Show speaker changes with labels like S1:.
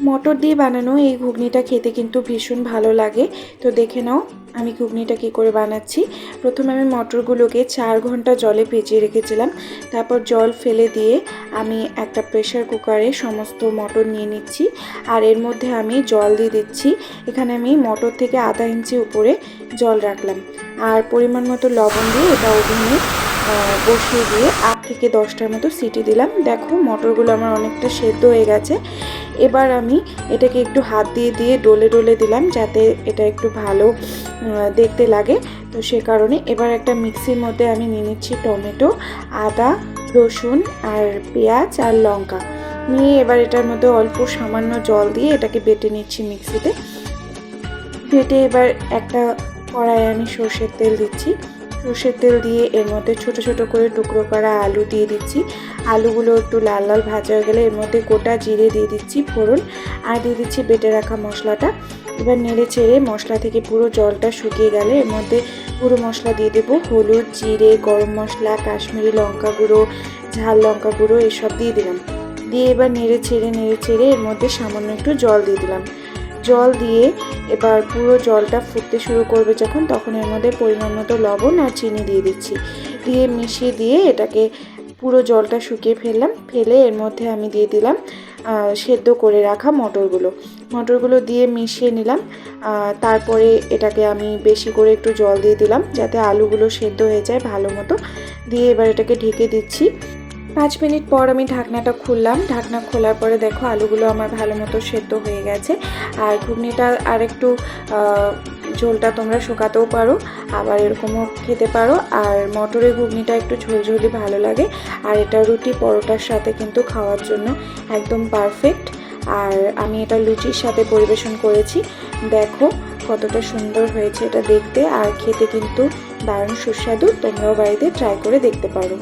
S1: মটর দিয়ে বানানো এই ঘুগনিটা খেতে কিন্তু ভীষণ ভালো লাগে। তো দেখে নাও আমি ঘুগনিটা কী করে বানাচ্ছি। প্রথমে আমি মটরগুলোকে 4 ঘন্টা জলে ভিজিয়ে রেখেছিলাম। তারপর জল ফেলে দিয়ে আমি একটা প্রেসার কুকারে সমস্ত মটর নিয়ে নিচ্ছি। আর এর মধ্যে আমি জল দিয়ে দিচ্ছি। এখানে আমি মটর থেকে আধা ইঞ্চি উপরে জল রাখলাম। আর পরিমাণ মতো লবণ দিয়ে এটা ওভেনে বসিয়ে দিয়ে 8 থেকে 10টার মতো সিটি দিলাম। দেখো মটরগুলো আমার অনেকটা সেদ্ধ হয়ে গেছে। এবার আমি এটাকে একটু হাত দিয়ে দিয়ে ডলে ডলে দিলাম যাতে এটা একটু ভালো দেখতে লাগে। তো সে কারণে এবার একটা মিক্সির মধ্যে আমি নিয়ে নিচ্ছি টমেটো, আদা, রসুন আর পেঁয়াজ আর লঙ্কা নিয়ে এবার এটার মধ্যে অল্প সামান্য জল দিয়ে এটাকে বেটে নিচ্ছি মিক্সিতে। বেটে এবার একটা কড়াইয়ে আমি সর্ষের তেল দিচ্ছি। সর্ষের তেল দিয়ে এর মধ্যে ছোট ছোট করে টুকরো করা আলু দিয়ে দিচ্ছি। আলুগুলো একটু লাল লাল ভাজা হয়ে গেলে এর মধ্যে গোটা জিরে দিয়ে দিচ্ছি ফোড়ন, আর দিয়ে দিচ্ছি বেটে রাখা মশলাটা। এবার নেড়ে চেড়ে মশলা থেকে পুরো জলটা শুকিয়ে গেলে এর মধ্যে পুরো মশলা দিয়ে দেবো। হলুদ, জিরে, গরম মশলা, কাশ্মীরি লঙ্কা গুঁড়ো, ঝাল লঙ্কা গুঁড়ো এসব দিয়ে দিলাম। দিয়ে এবার নেড়ে চেড়ে এর মধ্যে সামান্য একটু জল দিয়ে দিলাম। জল দিয়ে এবার পুরো জলটা ফুটতে শুরু করবে যখন, তখন এর মধ্যে পরিমাণ মতো লবণ আর চিনি দিয়ে দিচ্ছি। দিয়ে মিশিয়ে দিয়ে এটাকে পুরো জলটা শুকিয়ে ফেললাম। ফেলে এর মধ্যে আমি দিয়ে দিলাম সেদ্ধ করে রাখা মটরগুলো দিয়ে মিশিয়ে নিলাম। তারপরে এটাকে আমি বেশি করে একটু জল দিয়ে দিলাম যাতে আলুগুলো সেদ্ধ হয়ে যায় ভালো মতো। দিয়ে এবার এটাকে ঢেকে দিচ্ছি। 5 মিনিট পর আমি ঢাকনাটা খুললাম। ঢাকনা খোলার পরে দেখো আলুগুলো আমার ভালো মতো সেদ্ধ হয়ে গেছে। আর ঘুগনিটা আর একটু ঝোলটা তোমরা শুকাতেও পারো, আবার এরকমও খেতে পারো। আর মটরের ঘুগনিটা একটু ঝোলঝোলি ভালো লাগে। আর এটা রুটি পরোটার সাথে কিন্তু খাওয়ার জন্য একদম পারফেক্ট। আর আমি এটা লুচির সাথে পরিবেশন করেছি। দেখো কতটা সুন্দর হয়েছে এটা দেখতে, আর খেতে কিন্তু দারুণ সুস্বাদু। তোমরাও বাড়িতে ট্রাই করে দেখতে পারো।